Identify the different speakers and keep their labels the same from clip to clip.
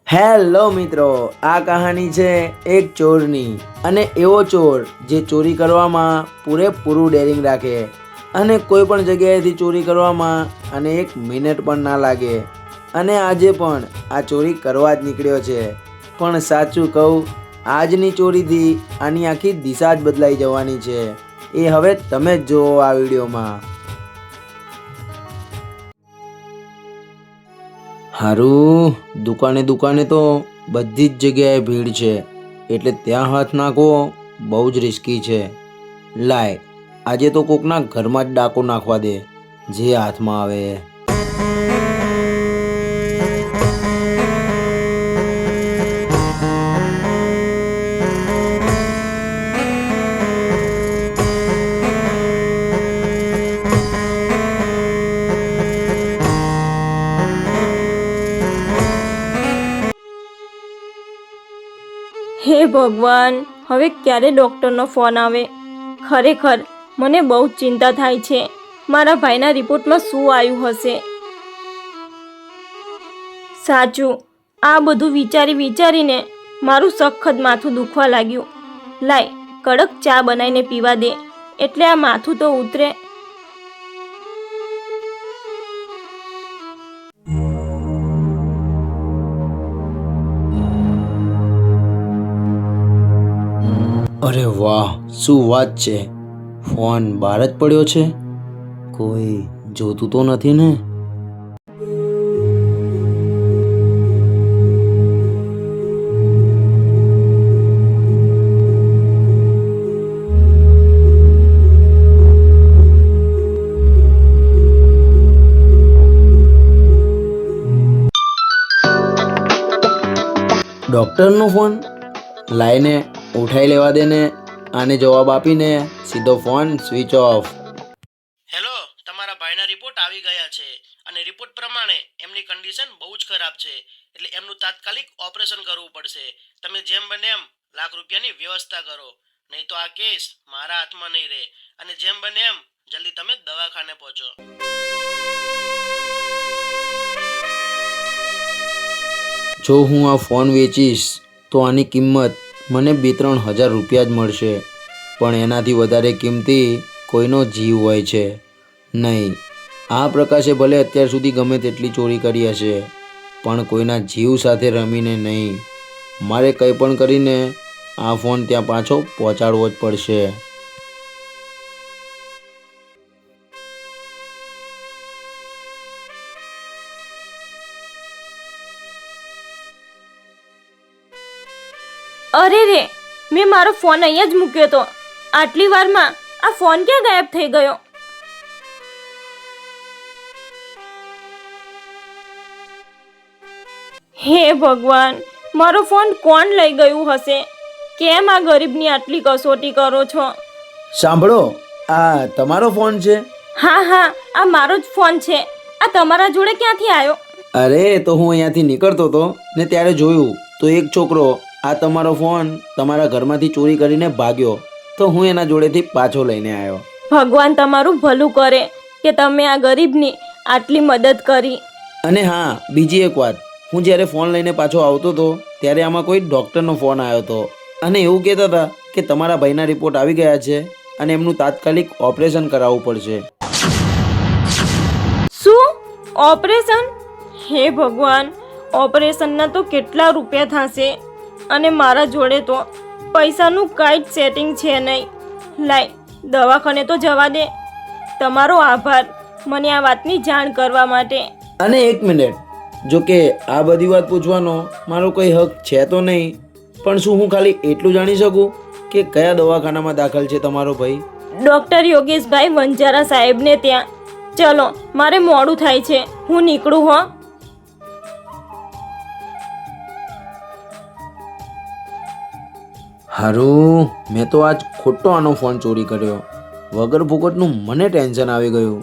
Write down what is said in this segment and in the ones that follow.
Speaker 1: Hello મિત્રો, આ કહાની છે એક ચોરની અને એવો ચોર જે ચોરી કરવામાં પૂરેપૂરું ડેરિંગ રાખે અને કોઈ પણ જગ્યાએથી ચોરી કરવામાં અને એક મિનિટ પણ ના લાગે અને આજે પણ આ ચોરી કરવા જ નીકળ્યો છે। પણ સાચું કહું, આજની ચોરીથી આની આખી દિશા જ બદલાઈ જવાની છે। એ હવે તમે જ જુઓ આ વિડીયોમાં। હારું, દુકાને તો બધી જ જગ્યાએ ભીડ છે, એટલે ત્યાં હાથ નાખવો બહુ જ રિસ્કી છે। લાય, આજે તો કોકના ઘરમાં જ ડાકો નાખવા દે, જે હાથમાં આવે।
Speaker 2: હે ભગવાન, હવે ક્યારે ડૉક્ટરનો ફોન આવે? ખરેખર મને બહુ જ ચિંતા થાય છે। મારા ભાઈના રિપોર્ટમાં શું આવ્યું હશે? સાચું, આ બધું વિચારીને મારું સખત માથું દુખવા લાગ્યું। લાય, કડક ચા બનાવીને પીવા દે, એટલે આ માથું તો ઉતરે।
Speaker 1: અરે વાહ, શું વાત છે! ફોન બહાર જ પડ્યો છે, કોઈ જોતું તો નથી ને? ડૉક્ટરનો ફોન લાઈને ઉઠાઈ લેવા દે ને, આને જવાબ આપીને સીધો ફોન સ્વિચ ઓફ।
Speaker 3: હેલો, તમારા ભાઈના રિપોર્ટ આવી ગયા છે અને રિપોર્ટ પ્રમાણે એમની કન્ડિશન બહુ જ ખરાબ છે, એટલે એમનું તાત્કાલિક ઓપરેશન કરવું પડશે। તમે જેમ બને એમ લાખ રૂપિયાની વ્યવસ્થા કરો, નહીં તો આ કેસ મારા હાથમાં નહીં રહે। અને જેમ બને એમ જલ્દી તમે દવાખાને પહોંચો।
Speaker 1: જો હું આ ફોન વેચીશ તો આની કિંમત મને 2-3 હજાર રૂપિયા જ મળશે, પણ એનાથી વધારે કિંમતી કોઈનો જીવ હોય છે નહીં। આ પ્રકાશે ભલે અત્યાર સુધી ગમે તેટલી ચોરી કરી હશે, પણ કોઈના જીવ સાથે રમીને નહીં। મારે કંઈ પણ કરીને આ ફોન ત્યાં પાછો પહોંચાડવો જ પડશે।
Speaker 2: અરે રે, મેં મારો ફોન અહીંયા જ મૂક્યો હતો। આટલી વારમાં આ ફોન ક્યાં ગાયબ થઈ ગયો? હે ભગવાન, મારો ફોન કોણ લઈ ગયું હશે? કેમ આ ગરીબની આટલી કસોટી કરો છો?
Speaker 1: સાંભળો, આ તમારો ફોન છે?
Speaker 2: હા, આ મારો જ ફોન છે। આ તમારા જોડે ક્યાંથી આવ્યો?
Speaker 1: અરે, તો હું અહીંયાથી નીકળતો હતો ને ત્યારે જોયું તો એક છોકરો આ તમારો ફોન તમારા ઘરમાંથી ચોરી કરીને ભાગ્યો, તો હું એના જોડેથી પાછો લઈને આવ્યો।
Speaker 2: ભગવાન તમારું ભલું કરે કે તમે આ ગરીબની આટલી મદદ કરી।
Speaker 1: અને હા, બીજી એક વાત, હું જ્યારે ફોન લઈને પાછો આવતો હતો ત્યારે આમાં કોઈ ડૉક્ટરનો ફોન આવ્યો હતો અને એવું કહેતા હતા કે તમારા ભાઈના રિપોર્ટ આવી ગયા છે અને એમનું તાત્કાલિક ઓપરેશન કરાવવું પડશે।
Speaker 2: શું? ઓપરેશન? હે ભગવાન, ઓપરેશનના તો કેટલા રૂપિયા થશે અને મારા જોડે તો પૈસાનું કાંઈ જ સેટિંગ છે નહીં। લાય, દવાખાને તો જવા દે। તમારો આભાર મને આ વાતની જાણ કરવા માટે।
Speaker 1: અને એક મિનિટ, જો કે આ બધી વાત પૂછવાનો મારો કોઈ હક છે તો નહીં, પણ શું હું ખાલી એટલું જાણી શકું કે કયા દવાખાનામાં દાખલ છે તમારો ભાઈ?
Speaker 2: ડૉક્ટર યોગેશભાઈ વંજારા સાહેબને ત્યાં। ચલો, મારે મોડું થાય છે, હું નીકળું હો।
Speaker 1: હારું, મેં તો આજ ખોટો આનો ફોન ચોરી કર્યો, વગર ફોકટનું મને ટેન્શન આવી ગયું।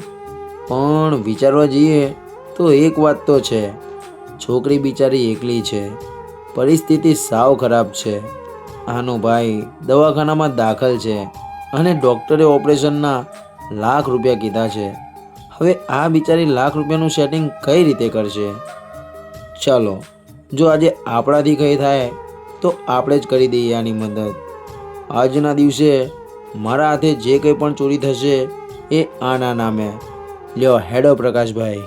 Speaker 1: પણ વિચારવા જઈએ તો એક વાત તો છે, છોકરી બિચારી એકલી છે, પરિસ્થિતિ સાવ ખરાબ છે। આનો ભાઈ દવાખાનામાં દાખલ છે અને ડૉક્ટરે ઓપરેશનના લાખ રૂપિયા કીધા છે। હવે આ બિચારી લાખ રૂપિયાનું સેટિંગ કઈ રીતે કરશે? ચાલો, જો આજે આપણાથી કંઈ થાય તો આપણે જ કરી દઈએ આની મદદ. આજના દિવસે મારા હાથે જે કંઈ પણ ચોરી થશે એ આના નામે. લ્યો હેડો પ્રકાશભાઈ.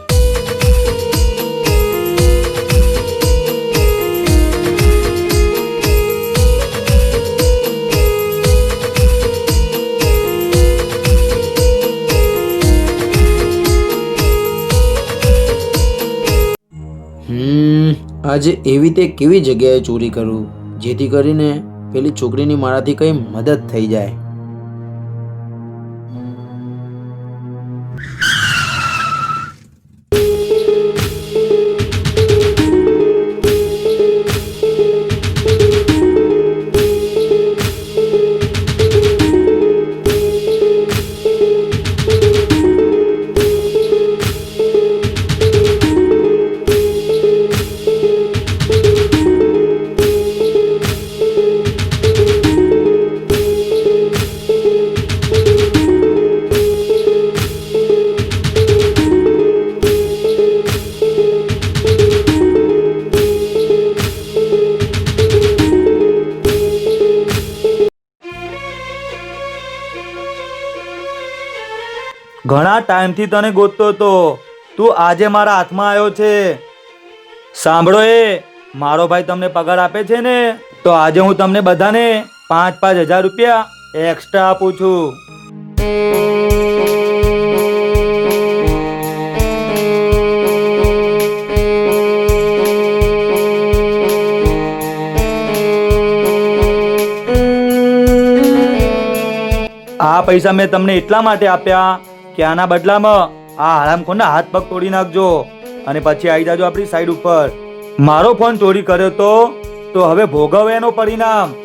Speaker 1: આજે એવી તે કેવી જગ્યાએ ચોરી કરું જેથી કરીને પેલી છોકરીની મારાથી કંઈ મદદ થઈ જાય.
Speaker 4: ઘણા ટાઈમથી તને ગોતતો હતો, તું આજે મારા હાથમાં આવ્યો છે. સાંભળો, મારો ભાઈ તમને પગાર આપે છે ને, તો આજે હું તમને બધાને 5,000 રૂપિયા એક્સ્ટ્રા આપું છું. આ પૈસા મેં તમને એટલા માટે આપ્યા કે આના બદલામાં આ હરામખોરના હાથ પગ તોડી નાખજો અને પછી આવી જાજો આપણી સાઈડ ઉપર. મારો ફોન ચોરી કર્યો તો હવે ભોગવે એનો પરિણામ.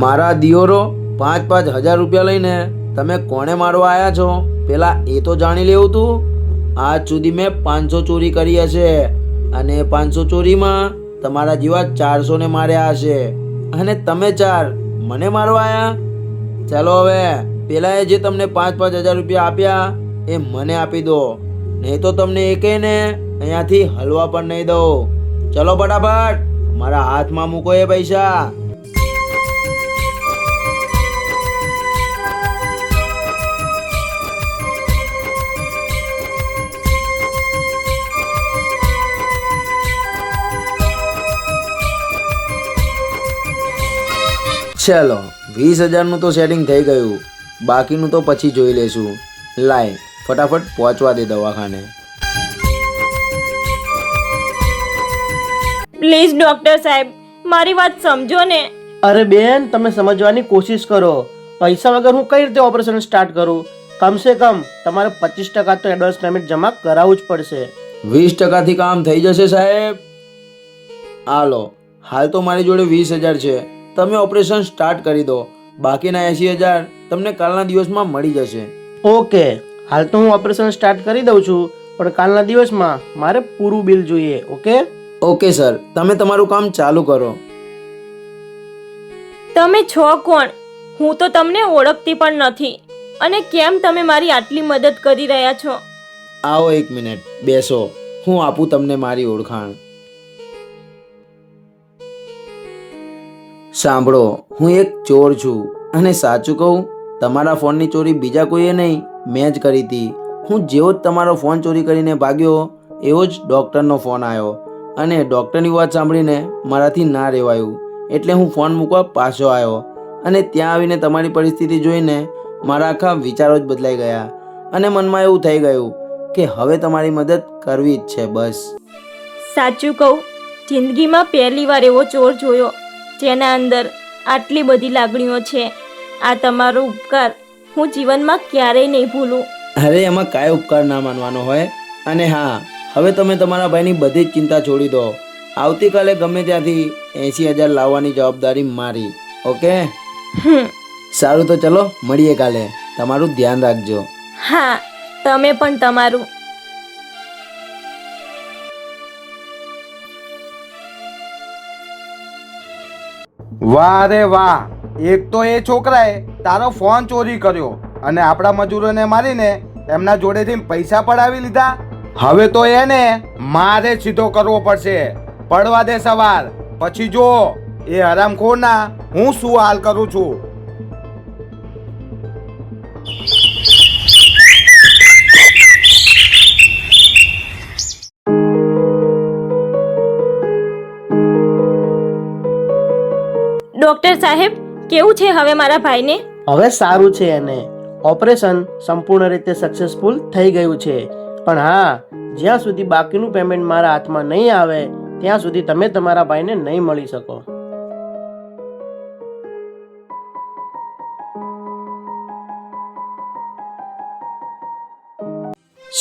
Speaker 1: મારા દિયોરો 5,000 રૂપિયા લઈને તમે કોને મારવા આવ્યા છો પેલા એ તો જાણી લેવું તું. આજ સુધી મેં 500 ચોરી કરી હશે અને 500 ચોરીમાં તમારા જેવા 400 ને માર્યા હશે અને તમે 4 મને મારવા આવ્યા. ચાલો હવે પેલાએ જે તમને 5,000 રૂપિયા આપ્યા એ મને આપી દો, નહીં તો તમને એકેયને અહીંયાથી હલવા પણ નહીં દઉં. ચલો ફટાફટ મારા હાથમાં મૂકો એ પૈસા. ચલો 20,000નું તો સેટિંગ થઈ ગયું, બાકીનું તો પછી જોઈ લેશું. લાય ફટાફટ પહોંચવા દે દવાખાને.
Speaker 2: પ્લીઝ ડૉક્ટર સાહેબ, મારી વાત સમજો ને.
Speaker 5: અરે બેન, તમે સમજવાની કોશિશ કરો. પૈસા વગર હું કઈ રીતે ઓપરેશન સ્ટાર્ટ કરું? કમસે કમ તમારે 25% તો એડવાન્સ પેમેન્ટ જમા કરાવવું જ પડશે.
Speaker 1: 20%થી કામ થઈ જશે સાહેબ. હાલો, હાલ તો મારી જોડે 20,000 છે, તમે ઓપરેશન સ્ટાર્ટ કરી દો. બાકીના 80,000 તમને કાલના દિવસમાં મળી જશે.
Speaker 5: ઓકે, હાલ તો હું ઓપરેશન સ્ટાર્ટ કરી દઉં છું, પણ કાલના દિવસમાં મારે પૂરું બિલ જોઈએ. ઓકે
Speaker 1: ઓકે સર, તમે તમારું કામ ચાલુ કરો.
Speaker 2: તમે છો કોણ? હું તો તમને ઓળખતી પણ નથી અને કેમ તમે મારી આટલી મદદ કરી રહ્યા છો?
Speaker 1: આવો 1 મિનિટ બેસો, હું આપું તમને મારી ઓળખાણ. સાંભળો, હું એક ચોર છું અને સાચું કહું, તમારા ફોનની ચોરી બીજા કોઈએ નહીં, મેં જ કરી હતી. હું જેવો જ તમારો ફોન ચોરી કરીને ભાગ્યો એવો જ ડૉક્ટરનો ફોન આવ્યો અને ડૉક્ટરની વાત સાંભળીને મારાથી ના રહેવાયું, એટલે હું ફોન મૂકવા પાછો આવ્યો અને ત્યાં આવીને તમારી પરિસ્થિતિ જોઈને મારા આખા વિચારો જ બદલાઈ ગયા અને મનમાં એવું થઈ ગયું કે હવે તમારી મદદ કરવી જ છે બસ.
Speaker 2: સાચું કહું, જિંદગીમાં પહેલી વાર એવો ચોર જોયો જેના અંદર આટલી બધી લાગણીઓ છે. આ તમારો ઉપકાર હું જીવનમાં ક્યારેય નહીં ભૂલું.
Speaker 1: અરે એમાં કાંઈ ઉપકાર ના માનવાનો હોય. અને હા, હવે તમે તમારા ભાઈની બધી જ ચિંતા છોડી દો. આવતીકાલે ગમે ત્યાંથી 80,000 લાવવાની જવાબદારી મારી. ઓકે? સારું, તો ચલો મળીએ કાલે. તમારું ધ્યાન રાખજો.
Speaker 2: હા, તમે પણ તમારું.
Speaker 6: વાહ રે વાહ, એક તો એ છોકરાએ તારો ફોન ચોરી કર્યો અને આપણા મજૂરોને મારીને એમના જોડેથી પૈસા પડાવી લીધા. હવે તો એને મારે સીધો કરવો પડશે. પડવા દે સવાર, પછી જો એ હરામખોરના હું શું હાલ કરું છું.
Speaker 2: ડૉક્ટર સાહેબ, કેવું છે હવે મારા ભાઈને?
Speaker 5: હવે સારું છે એને. ઓપરેશન સંપૂર્ણ રીતે સક્સેસફુલ થઈ ગયું છે. પણ હા, જ્યાં સુધી બાકીનું પેમેન્ટ મારા હાથમાં નહીં આવે ત્યાં સુધી તમે તમારા ભાઈને નહીં મળી શકો.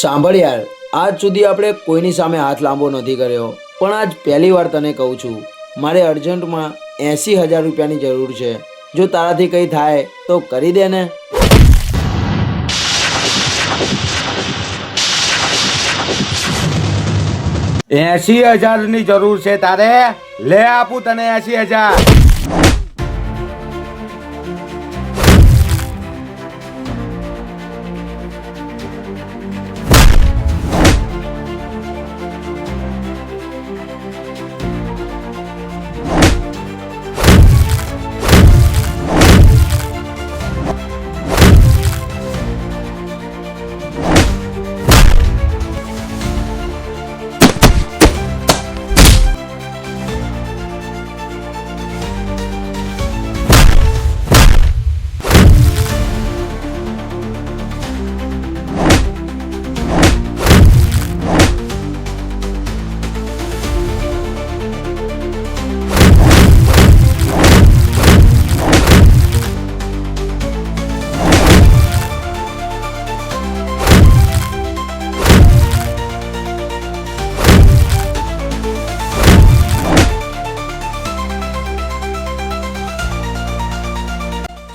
Speaker 1: સાંભળ યાર, આજ સુધી આપણે કોઈની સામે હાથ લાંબો નથી કર્યો, પણ આજ પહેલી વાર તને કહું છું, મારે અર્જન્ટમાં 80,000 રૂપિયાની જરૂર છે. જો તારાથી કંઈ થાય તો કરી દે ને.
Speaker 6: $80,000 જરૂર છે તારે? લે આપું તને 80,000.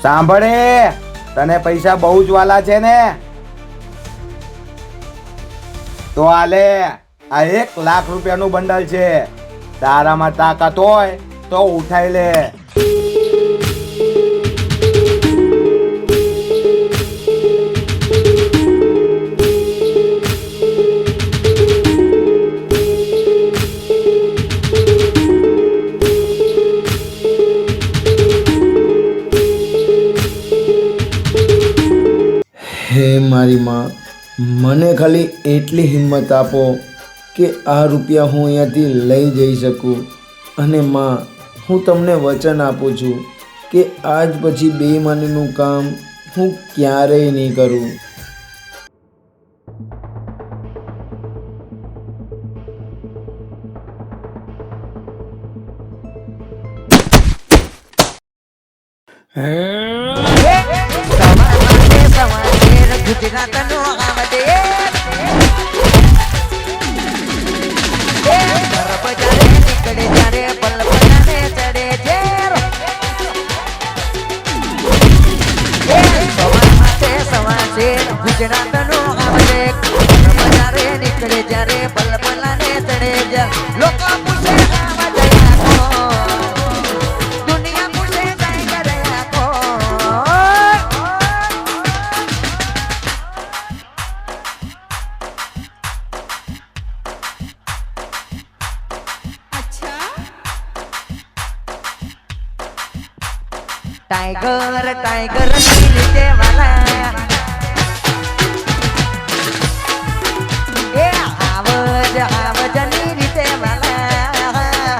Speaker 6: સાંભળે, તને પૈસા બહુ જ વાલા છે ને? તો આ લે, આ 1 લાખ રૂપિયાનું બંડલ છે. તારામાં તાકાત હોય તો ઉઠાઈ લે.
Speaker 1: હે મારી માં, મને ખાલી એટલી હિંમત આપો કે આ રૂપિયા હું અહીંયાથી લઈ જઈ શકું. અને માં, હું તમને વચન આપું છું કે આજ પછી બેઈમાનીનું કામ હું ક્યારેય નહીં કરું.
Speaker 7: ગુજરાતનો આવડે બજારે નીકળે જ્યારે પલપલાને ચડે સવાર માટે સવાર છે ગુજરાતનો આવડે બજારે નીકળે જ્યારે પલપલાને ચડે લોકો પૂછે આવા જયા કો દુનિયા પૂછે જાય ગયા કો ટાઈગર ટાઈગર ની રીતે વાલા એ આવજ ની રીતે વાલા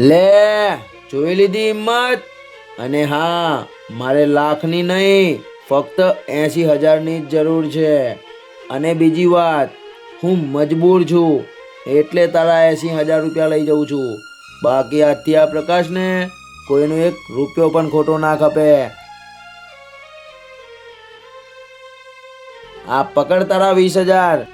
Speaker 1: લે જોઈ લીધી હિંમત. અને હા, મારે લાખની નહીં, ફક્ત 80,000ની જ જરૂર છે. અને બીજી વાત, હું મજબૂર છું એટલે તારા 80,000 રૂપિયા લઈ જાઉં છું. બાકી આજથી આ પ્રકાશને કોઈનો 1 રૂપિયો પણ ખોટો ના ખપે. આ પકડ તારા 20,000.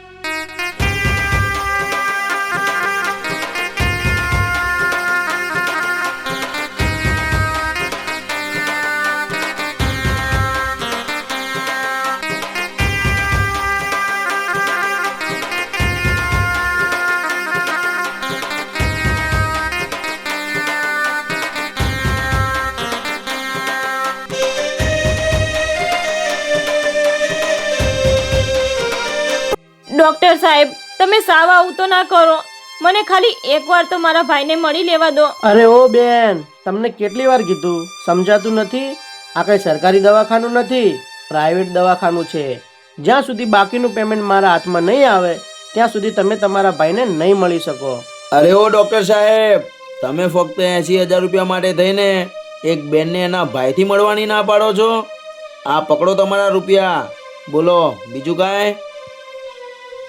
Speaker 2: ડૉક્ટર સાહેબ, તમે સાવ આવું તો ના કરો. મને ખાલી એકવાર તો મારા ભાઈને મળી લેવા દો.
Speaker 5: અરે ઓ બેન, તમને કેટલી વાર કીધું, સમજાતું નથી? આ કઈ સરકારી દવાખાનું નથી, પ્રાઇવેટ દવાખાનું છે. જ્યાં સુધી બાકીનું પેમેન્ટ મારા હાથમાં નહીં આવે ત્યાં સુધી તમે તમારા ભાઈને નહીં મળી શકો.
Speaker 1: અરે ઓ ડૉક્ટર સાહેબ, તમે ફક્ત 80,000 રૂપિયા માટે થઈને એક બેનને એના ભાઈથી મળવાની ના પાડો છો. આ પકડો તમારા રૂપિયા. બોલો બીજું કાંઈ?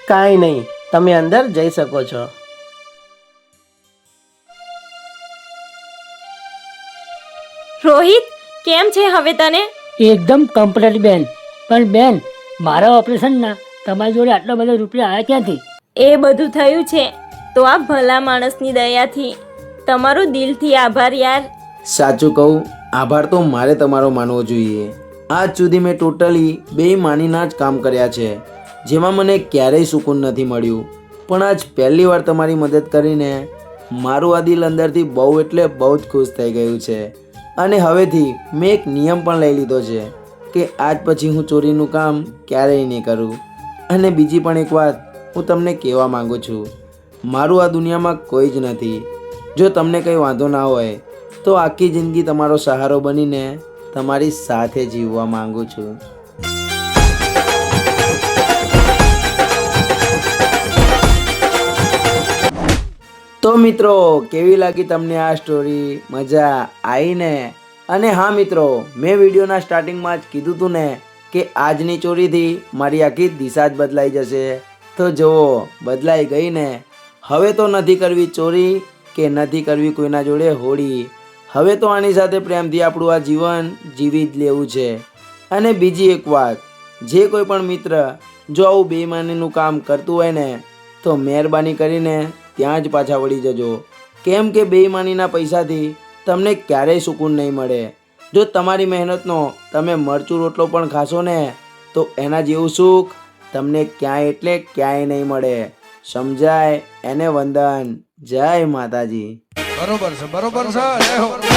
Speaker 5: કાંઈ નહીં, તમે અંદર જઈ શકો છો.
Speaker 2: રોહિત, કેમ છે હવે તને?
Speaker 8: એકદમ કમ્પ્લીટ બેન. પણ બેન, મારા ઓપરેશનના તમારી જોડે આટલા બધા રૂપિયા આવ્યા ક્યાંથી?
Speaker 2: એ બધું થયું છે તો આ ભલા માણસની દયાથી. તમારો દિલથી આભાર યાર.
Speaker 1: સાચું કહું, આભાર તો મારે તમારો માનવો જોઈએ. આજ સુધી મેં ટોટલી બેઈમાનીના જ કામ કર્યા છે, જેમાં મને ક્યારેય સુકૂન નથી મળ્યું. પણ આજ પહેલી વાર તમારી મદદ કરીને મારું આ દિલ અંદરથી બહુ એટલે બહુ જ ખુશ થઈ ગયું છે. અને હવેથી મેં એક નિયમ પણ લઈ લીધો છે કે આજ પછી હું ચોરીનું કામ ક્યારેય નહીં કરું. અને બીજી પણ એક વાત હું તમને કહેવા માગું છું, મારું આ દુનિયામાં કોઈ જ નથી. જો તમને કંઈ વાંધો ના હોય તો આખી જિંદગી તમારો સહારો બનીને તમારી સાથે જીવવા માંગુ છું. તો મિત્રો, કેવી લાગી તમને આ સ્ટોરી? મજા આવી ને? અને હા મિત્રો, મેં વિડીયોના સ્ટાર્ટિંગમાં જ કીધું હતું ને કે આજની ચોરીથી મારી આખી દિશા જ બદલાઈ જશે. તો જુઓ, બદલાઈ ગઈ ને. હવે તો નથી કરવી ચોરી કે નથી કરવી કોઈના જોડે હોળી. હવે તો આની સાથે પ્રેમથી આપણું આ જીવન જીવી જ લેવું છે. અને બીજી એક વાત, જે કોઈ પણ મિત્ર જો આવું બેઈમાનીનું કામ કરતું હોય ને તો મહેરબાની કરીને ત્યાં જ પાછા વળી જજો. કેમ કે બેઈમાનીના પૈસાથી તમને ક્યારેય સુકૂન નહીં મળે. જો તમારી મહેનતનો તમે મરચું રોટલો પણ ખાશો ને તો એના જેવું સુખ તમને ક્યાંય એટલે ક્યાંય નહીં મળે. સમજાય? એને વંદન. જય માતાજી.
Speaker 6: બરોબર છે, બરોબર છે.